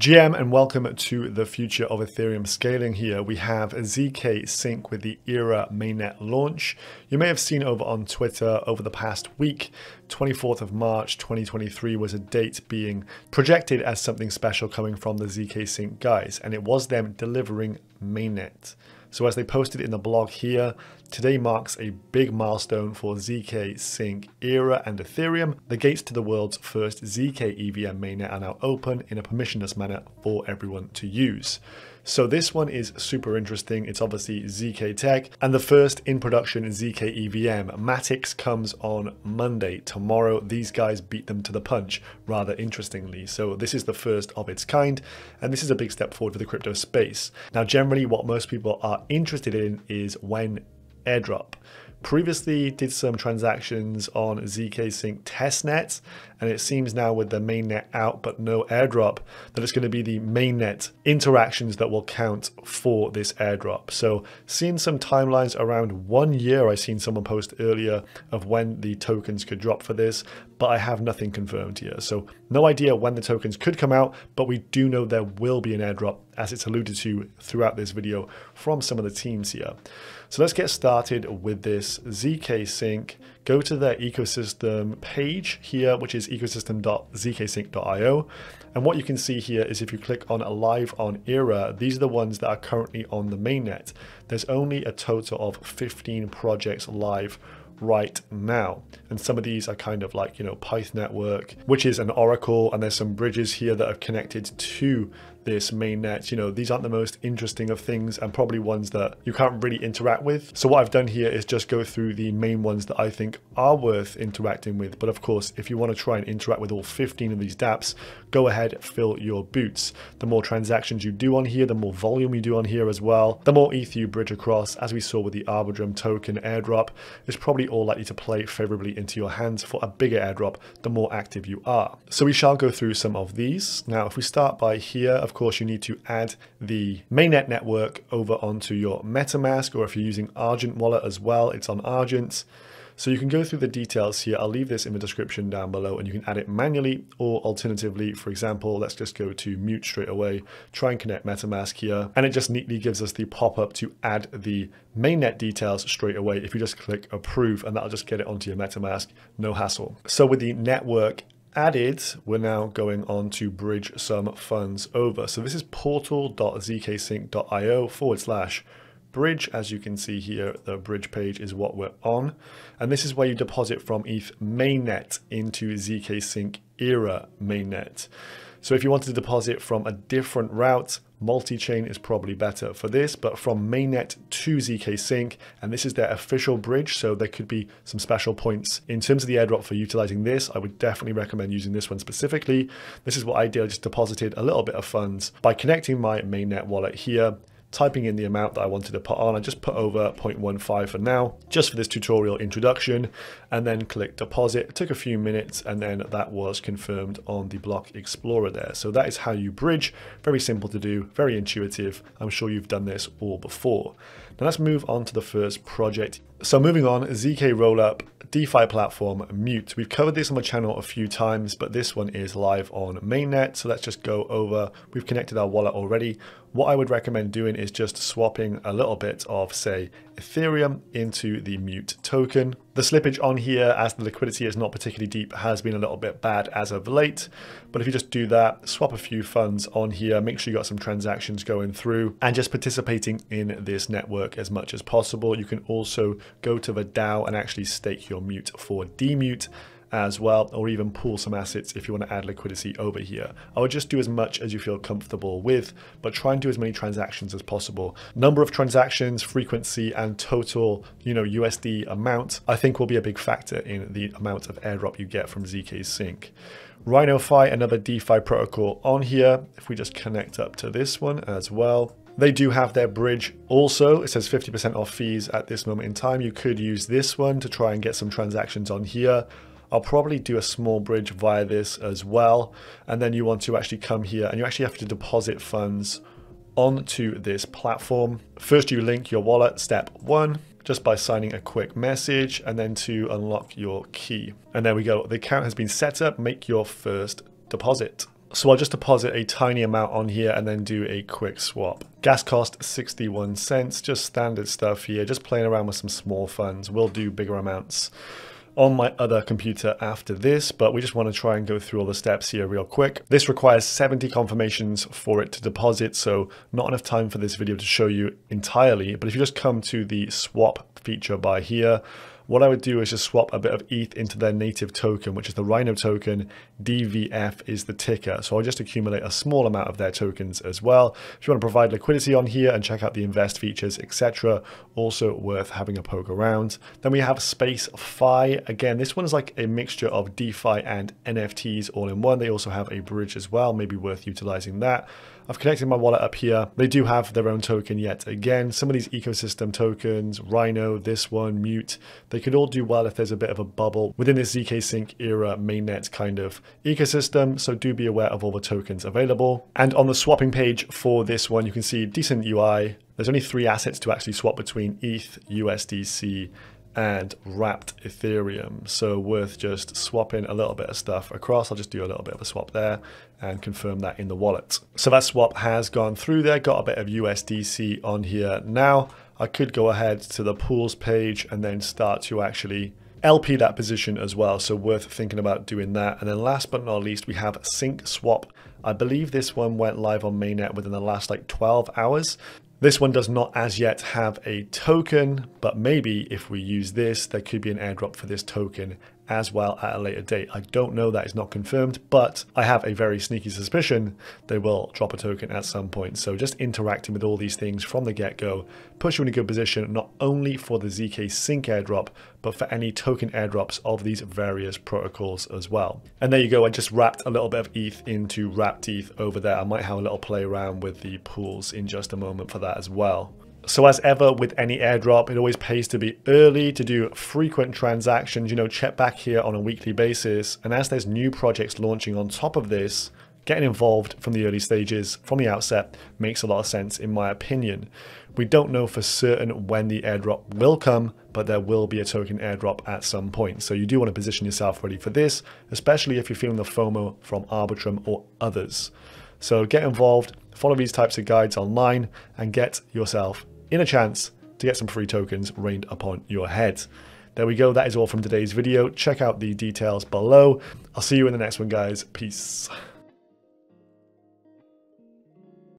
GM and welcome to the future of Ethereum scaling. Here we have ZKSync with the Era mainnet launch. You may have seen over on Twitter over the past week, 24th of March 2023 was a date being projected as something special coming from the ZKSync guys, and it was them delivering mainnet. So as they posted in the blog here, today marks a big milestone for ZKSync Era and Ethereum. The gates to the world's first ZK EVM mainnet are now open in a permissionless manner for everyone to use. So this one is super interesting. It's obviously ZK tech, and the first in production ZK EVM. Matix comes on Monday. Tomorrow, these guys beat them to the punch, rather interestingly. So this is the first of its kind, and this is a big step forward for the crypto space. Now, generally, what most people are interested in is when airdrop. Previously did some transactions on zkSync testnet, and it seems now with the mainnet out but no airdrop that it's going to be the mainnet interactions that will count for this airdrop. So seeing some timelines around 1 year, I seen someone post earlier of when the tokens could drop for this, but I have nothing confirmed here. So no idea when the tokens could come out, but we do know there will be an airdrop, as it's alluded to throughout this video from some of the teams here. So let's get started with this ZKSync. Go to their ecosystem page here, which is ecosystem.zkSync.io. And what you can see here is if you click on live on Era, these are the ones that are currently on the mainnet. There's only a total of 15 projects live right now, and some of these are kind of like, you know, Python network, which is an oracle, and there's some bridges here that are connected to this mainnet. You know, these aren't the most interesting of things and probably ones that you can't really interact with. So what I've done here is just go through the main ones that I think are worth interacting with. But of course, if you want to try and interact with all 15 of these dApps, go ahead, fill your boots. The more transactions you do on here, the more volume you do on here as well, the more ETH you bridge across, as we saw with the Arbitrum token airdrop, is probably all likely to play favorably into your hands for a bigger airdrop the more active you are. So we shall go through some of these. Now, if we start by here, of course, you need to add the mainnet network over onto your MetaMask, or if you're using Argent wallet as well, it's on Argent. So you can go through the details here. I'll leave this in the description down below, and you can add it manually, or alternatively, for example, let's just go to mute straight away, try and connect MetaMask here, and it just neatly gives us the pop-up to add the mainnet details straight away. If you just click approve, and that'll just get it onto your MetaMask, no hassle. So with the network added, we're now going on to bridge some funds over. So this is portal.zkSync.io/bridge. As you can see here, the bridge page is what we're on. And this is where you deposit from ETH mainnet into ZKSync Era mainnet. So if you want to deposit from a different route, multi-chain is probably better for this, but from mainnet to ZKSync, and this is their official bridge, so there could be some special points in terms of the airdrop for utilizing this. I would definitely recommend using this one specifically. This is what I did. I just deposited a little bit of funds by connecting my mainnet wallet here, typing in the amount that I wanted to put on. I just put over 0.15 for now, just for this tutorial introduction, and then click deposit. It took a few minutes, and then that was confirmed on the block explorer there. So that is how you bridge. Very simple to do, very intuitive. I'm sure you've done this all before. Now let's move on to the first project. So moving on, ZK Rollup, DeFi platform, Mute. We've covered this on the channel a few times, but this one is live on mainnet. So let's just go over. We've connected our wallet already. What I would recommend doing is just swapping a little bit of, say, Ethereum into the Mute token. The slippage on here, as the liquidity is not particularly deep, has been a little bit bad as of late. But if you just do that, swap a few funds on here, make sure you got some transactions going through, and just participating in this network as much as possible. You can also go to the DAO and actually stake your Mute for demute as well, or even pool some assets if you want to add liquidity over here. I would just do as much as you feel comfortable with, but try and do as many transactions as possible. Number of transactions, frequency, and total, USD amount, I think will be a big factor in the amount of airdrop you get from ZkSync. Rhinofight, another DeFi protocol on here. If we just connect up to this one as well. They do have their bridge also. It says 50% off fees at this moment in time. You could use this one to try and get some transactions on here. I'll probably do a small bridge via this as well. And then you want to actually come here and you actually have to deposit funds onto this platform. First, you link your wallet, step 1, just by signing a quick message, and then to unlock your key. And there we go. The account has been set up. Make your first deposit. So I'll just deposit a tiny amount on here and then do a quick swap. Gas cost 61 cents, just standard stuff here, just playing around with some small funds. We'll do bigger amounts on my other computer after this, but we just want to try and go through all the steps here real quick. This requires 70 confirmations for it to deposit, so not enough time for this video to show you entirely, but if you just come to the swap feature by here, what I would do is just swap a bit of ETH into their native token, which is the Rhino token. DVF is the ticker. So I'll just accumulate a small amount of their tokens as well. If you want to provide liquidity on here and check out the invest features, etc., also worth having a poke around. Then we have Space Fi. Again, this one is like a mixture of DeFi and NFTs all in one. They also have a bridge as well, maybe worth utilizing that. I've connected my wallet up here. They do have their own token yet again. Some of these ecosystem tokens, Rhino, this one, Mute, they could all do well if there's a bit of a bubble within this ZKSync Era mainnet kind of ecosystem. So do be aware of all the tokens available. And on the swapping page for this one, you can see decent UI. There's only 3 assets to actually swap between ETH, USDC, and wrapped Ethereum. So worth just swapping a little bit of stuff across. I'll just do a little bit of a swap there and confirm that in the wallet. So that swap has gone through there, got a bit of USDC on here. Now I could go ahead to the pools page and then start to actually LP that position as well. So worth thinking about doing that. And then last but not least, we have Sync Swap. I believe this one went live on mainnet within the last like 12 hours. This one does not as yet have a token, but maybe if we use this, there could be an airdrop for this token as well at a later date. I don't know, that is not confirmed, but I have a very sneaky suspicion they will drop a token at some point. So just interacting with all these things from the get-go puts you in a good position, not only for the zkSync airdrop, but for any token airdrops of these various protocols as well. And there you go, I just wrapped a little bit of ETH into wrapped ETH over there. I might have a little play around with the pools in just a moment for that as well. So as ever with any airdrop, it always pays to be early, to do frequent transactions, check back here on a weekly basis. And as there's new projects launching on top of this, getting involved from the early stages, from the outset, makes a lot of sense in my opinion. We don't know for certain when the airdrop will come, but there will be a token airdrop at some point. So you do want to position yourself ready for this, especially if you're feeling the FOMO from Arbitrum or others. So get involved, follow these types of guides online, and get yourself in a chance to get some free tokens rained upon your head. There we go. That is all from today's video. Check out the details below. I'll see you in the next one, guys. Peace.